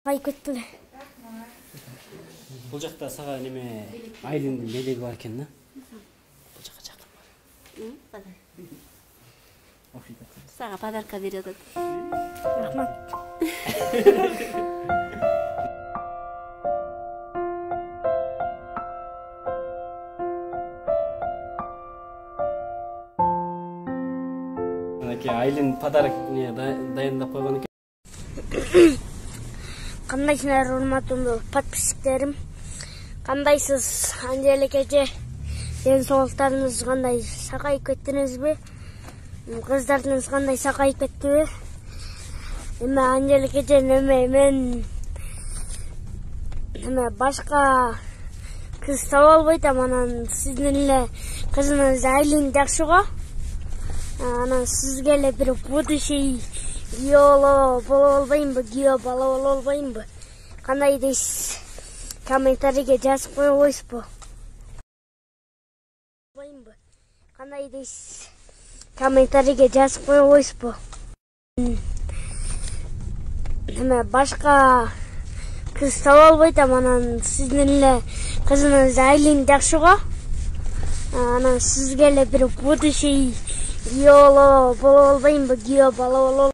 Кайкеттиле. Бул жакта сага неме Айлиндин белеги бар экен да. Бул жака жакын бар. Сага подарка берет. Рахмат. Анакей Айлин подарок дайындап койгон экен. Кандайсыңар, урматтуу подписчиктерим? Кандайсыз? Анжеле кече ден соолуктарыңыз кандай, сагайып кеттиңизби? Кыздарыңыз кандай, сагайып кеттиби? Эми Анжеле кече мен башка кыз таба албайт, анан сиздин эле кызыңыз Айлин жакшы го. Анан сизге эле бир будущий күйөө боло албаймбы, күйөө бала боло албаймбы? Кандай дейсиз? Комментарийге жазып кое койсузбу? Кандай дейсиз? Комментарийге жазып кое койсузбу? Башка кыз таба албайт, анан сиздин эле кызыңыз Айлин жакшы го. Анан сизге эле бир будущий күйөө боло албаймбы, күйөө бала боло